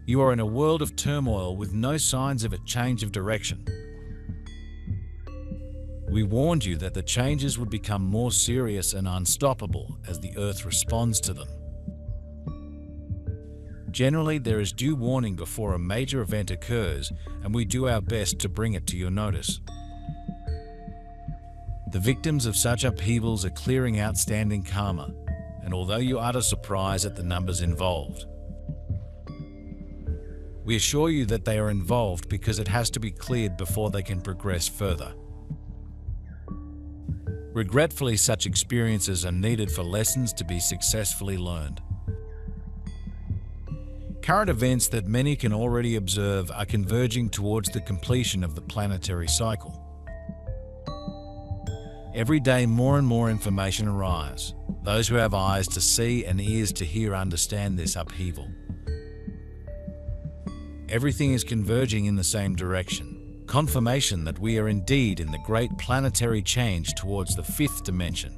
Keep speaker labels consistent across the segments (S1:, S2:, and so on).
S1: You are in a world of turmoil with no signs of a change of direction. We warned you that the changes would become more serious and unstoppable as the Earth responds to them. Generally, there is due warning before a major event occurs, and we do our best to bring it to your notice. The victims of such upheavals are clearing outstanding karma, and although you utter surprise at the numbers involved, we assure you that they are involved because it has to be cleared before they can progress further. Regretfully, such experiences are needed for lessons to be successfully learned. Current events that many can already observe are converging towards the completion of the planetary cycle. Every day, more and more information arrives. Those who have eyes to see and ears to hear understand this upheaval. Everything is converging in the same direction. Confirmation that we are indeed in the great planetary change towards the fifth dimension.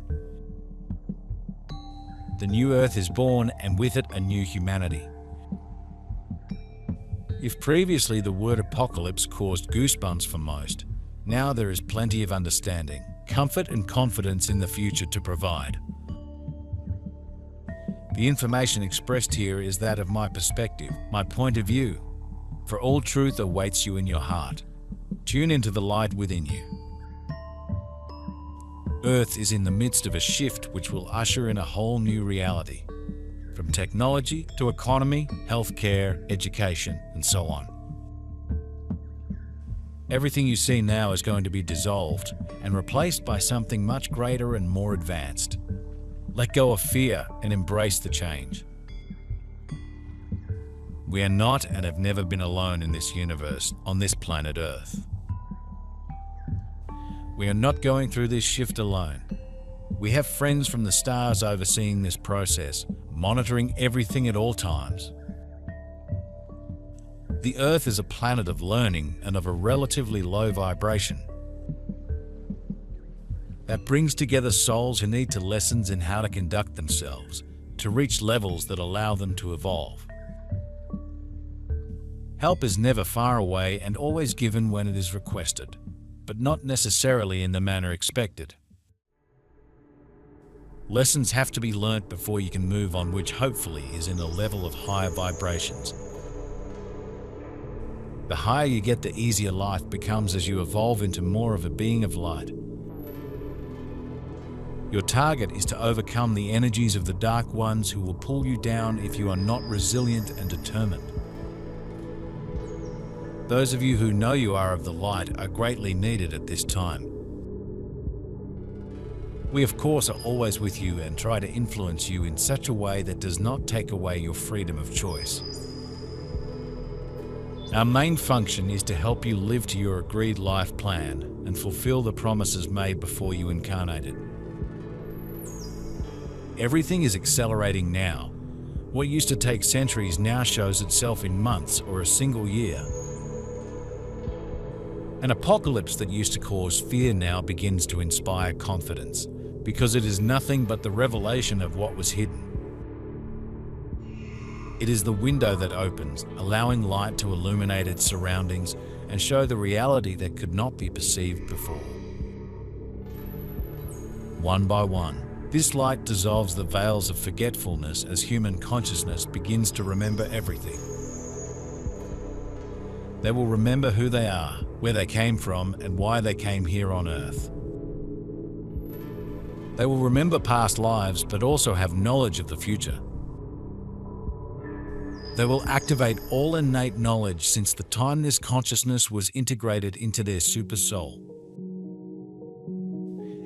S1: The new Earth is born, and with it a new humanity. If previously the word apocalypse caused goosebumps for most, now there is plenty of understanding, comfort and confidence in the future to provide. The information expressed here is that of my perspective, my point of view. For all truth awaits you in your heart. Tune into the light within you. Earth is in the midst of a shift which will usher in a whole new reality. From technology to economy, healthcare, education, and so on. Everything you see now is going to be dissolved and replaced by something much greater and more advanced. Let go of fear and embrace the change. We are not and have never been alone in this universe, on this planet Earth. We are not going through this shift alone. We have friends from the stars overseeing this process, monitoring everything at all times. The Earth is a planet of learning and of a relatively low vibration. That brings together souls who need to lessons in how to conduct themselves, to reach levels that allow them to evolve. Help is never far away and always given when it is requested, but not necessarily in the manner expected. Lessons have to be learnt before you can move on, which hopefully is in a level of higher vibrations. The higher you get, the easier life becomes as you evolve into more of a being of light. Your target is to overcome the energies of the dark ones who will pull you down if you are not resilient and determined. Those of you who know you are of the light are greatly needed at this time. We, of course, are always with you and try to influence you in such a way that does not take away your freedom of choice. Our main function is to help you live to your agreed life plan and fulfill the promises made before you incarnated. Everything is accelerating now. What used to take centuries now shows itself in months or a single year. An apocalypse that used to cause fear now begins to inspire confidence, because it is nothing but the revelation of what was hidden. It is the window that opens, allowing light to illuminate its surroundings and show the reality that could not be perceived before. One by one, this light dissolves the veils of forgetfulness as human consciousness begins to remember everything. They will remember who they are, where they came from, and why they came here on Earth. They will remember past lives, but also have knowledge of the future. They will activate all innate knowledge since the time this consciousness was integrated into their super soul.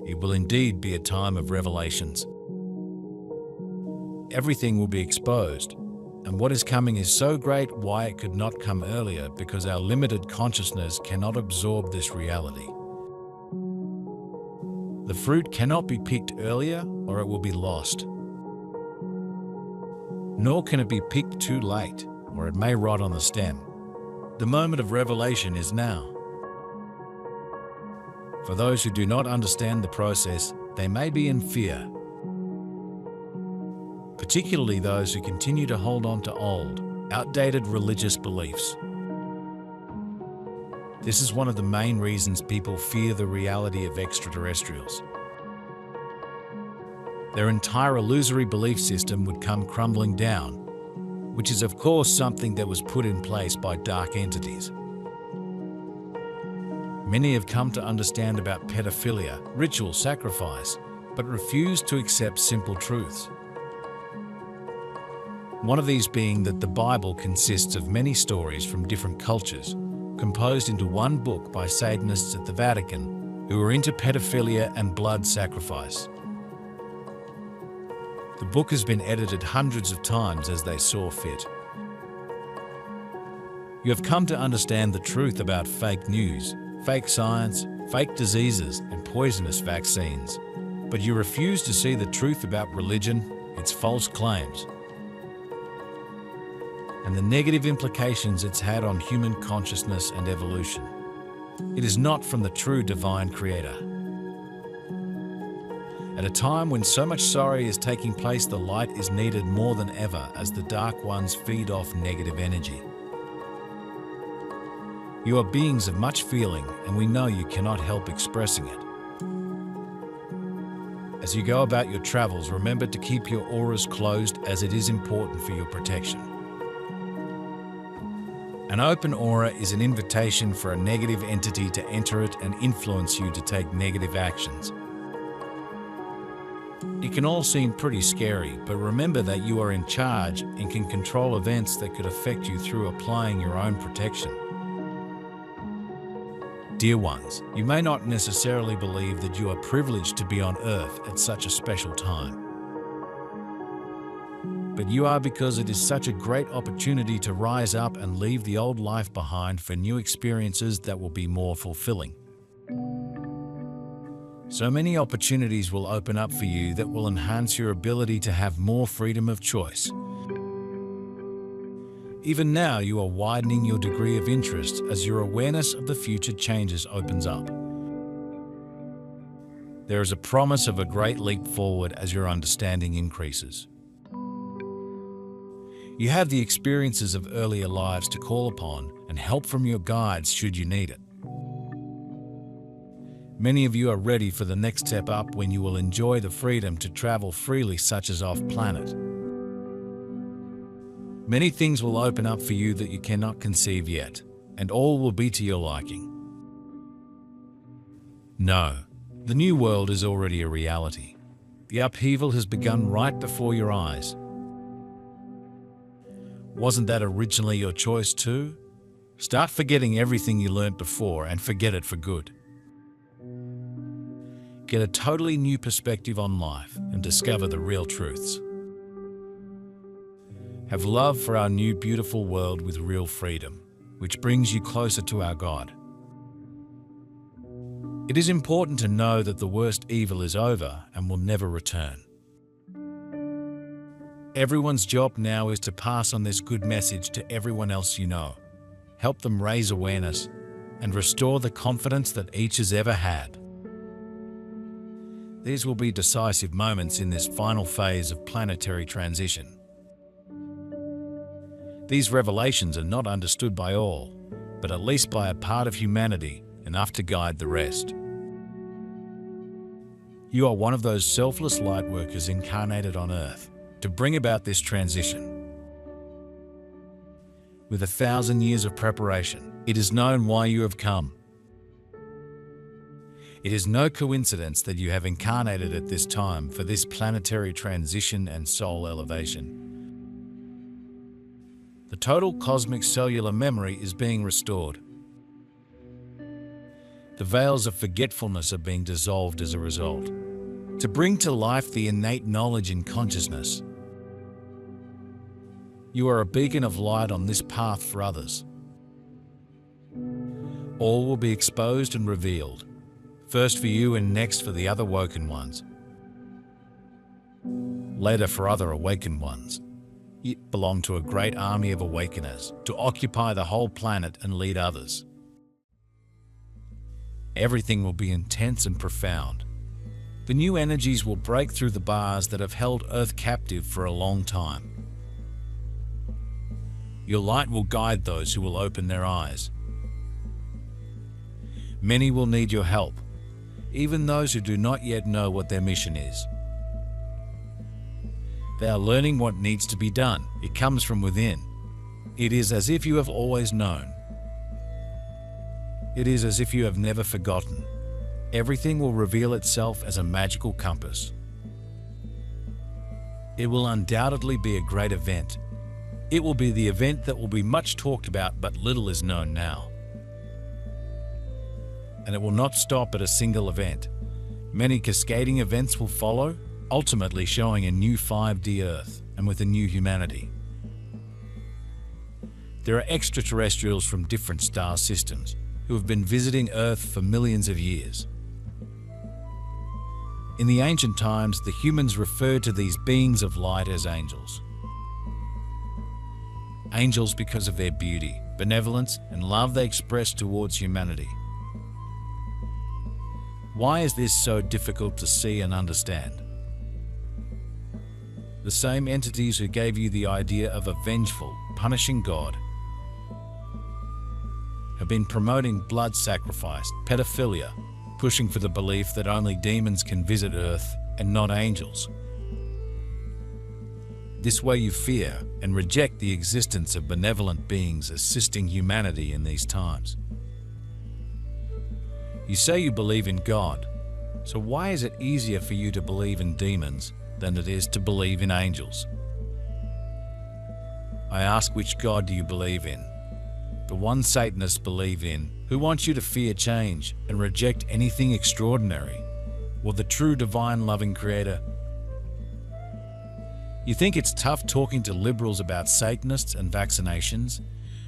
S1: It will indeed be a time of revelations. Everything will be exposed. And what is coming is so great why it could not come earlier, because our limited consciousness cannot absorb this reality. The fruit cannot be picked earlier or it will be lost. Nor can it be picked too late or it may rot on the stem. The moment of revelation is now. For those who do not understand the process, they may be in fear. Particularly those who continue to hold on to old, outdated religious beliefs. This is one of the main reasons people fear the reality of extraterrestrials. Their entire illusory belief system would come crumbling down, which is of course something that was put in place by dark entities. Many have come to understand about pedophilia, ritual sacrifice, but refuse to accept simple truths. One of these being that the Bible consists of many stories from different cultures, composed into one book by Satanists at the Vatican who are into pedophilia and blood sacrifice. The book has been edited hundreds of times as they saw fit. You have come to understand the truth about fake news, fake science, fake diseases, and poisonous vaccines, but you refuse to see the truth about religion, its false claims, and the negative implications it's had on human consciousness and evolution. It is not from the true divine creator. At a time when so much sorrow is taking place, the light is needed more than ever as the dark ones feed off negative energy. You are beings of much feeling, and we know you cannot help expressing it. As you go about your travels, remember to keep your auras closed, as it is important for your protection. An open aura is an invitation for a negative entity to enter it and influence you to take negative actions. It can all seem pretty scary, but remember that you are in charge and can control events that could affect you through applying your own protection. Dear ones, you may not necessarily believe that you are privileged to be on Earth at such a special time. But you are, because it is such a great opportunity to rise up and leave the old life behind for new experiences that will be more fulfilling. So many opportunities will open up for you that will enhance your ability to have more freedom of choice. Even now, you are widening your degree of interest as your awareness of the future changes opens up. There is a promise of a great leap forward as your understanding increases. You have the experiences of earlier lives to call upon and help from your guides should you need it. Many of you are ready for the next step up when you will enjoy the freedom to travel freely, such as off-planet. Many things will open up for you that you cannot conceive yet, and all will be to your liking. No, the new world is already a reality. The upheaval has begun right before your eyes. Wasn't that originally your choice too? Start forgetting everything you learnt before and forget it for good. Get a totally new perspective on life and discover the real truths. Have love for our new beautiful world with real freedom, which brings you closer to our God. It is important to know that the worst evil is over and will never return. Everyone's job now is to pass on this good message to everyone else you know, help them raise awareness, and restore the confidence that each has ever had. These will be decisive moments in this final phase of planetary transition. These revelations are not understood by all, but at least by a part of humanity, enough to guide the rest. You are one of those selfless light workers incarnated on Earth to bring about this transition. With 1,000 years of preparation, it is known why you have come. It is no coincidence that you have incarnated at this time for this planetary transition and soul elevation. The total cosmic cellular memory is being restored. The veils of forgetfulness are being dissolved as a result, to bring to life the innate knowledge in consciousness. You are a beacon of light on this path for others. All will be exposed and revealed, first for you and next for the other woken ones. Later for other awakened ones. You belong to a great army of awakeners to occupy the whole planet and lead others. Everything will be intense and profound. The new energies will break through the bars that have held Earth captive for a long time. Your light will guide those who will open their eyes. Many will need your help, even those who do not yet know what their mission is. They are learning what needs to be done. It comes from within. It is as if you have always known. It is as if you have never forgotten. Everything will reveal itself as a magical compass. It will undoubtedly be a great event. It will be the event that will be much talked about, but little is known now. And it will not stop at a single event. Many cascading events will follow, ultimately showing a new 5D Earth and with a new humanity. There are extraterrestrials from different star systems who have been visiting Earth for millions of years. In the ancient times, the humans referred to these beings of light as angels. Angels because of their beauty, benevolence, and love they express towards humanity. Why is this so difficult to see and understand? The same entities who gave you the idea of a vengeful, punishing God have been promoting blood sacrifice, pedophilia, pushing for the belief that only demons can visit Earth and not angels. This way you fear and reject the existence of benevolent beings assisting humanity in these times. You say you believe in God, so why is it easier for you to believe in demons than it is to believe in angels? I ask, which God do you believe in? The one Satanists believe in, who wants you to fear change and reject anything extraordinary, or the true divine loving creator? You think it's tough talking to liberals about Satanists and vaccinations?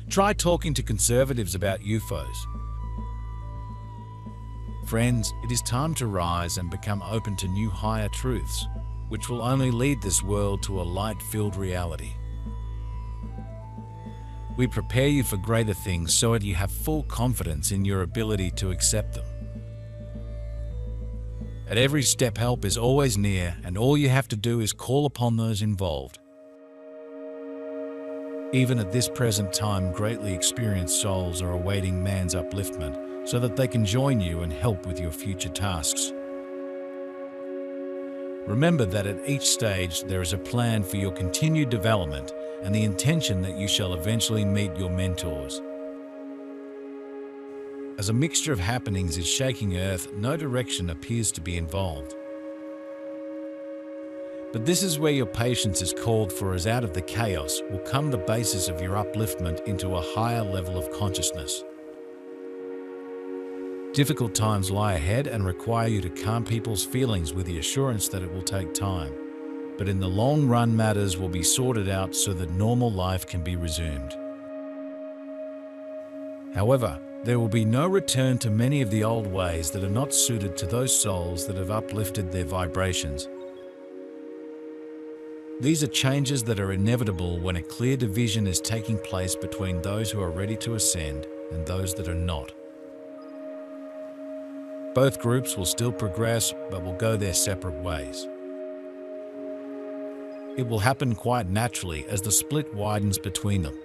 S1: Try talking to conservatives about UFOs. Friends, it is time to rise and become open to new higher truths, which will only lead this world to a light-filled reality. We prepare you for greater things so that you have full confidence in your ability to accept them. At every step, help is always near, and all you have to do is call upon those involved. Even at this present time, greatly experienced souls are awaiting man's upliftment so that they can join you and help with your future tasks. Remember that at each stage there is a plan for your continued development and the intention that you shall eventually meet your mentors. As a mixture of happenings is shaking Earth, no direction appears to be involved. But this is where your patience is called for, as out of the chaos will come the basis of your upliftment into a higher level of consciousness. Difficult times lie ahead and require you to calm people's feelings with the assurance that it will take time. But in the long run, matters will be sorted out so that normal life can be resumed. However, there will be no return to many of the old ways that are not suited to those souls that have uplifted their vibrations. These are changes that are inevitable when a clear division is taking place between those who are ready to ascend and those that are not. Both groups will still progress, but will go their separate ways. It will happen quite naturally as the split widens between them.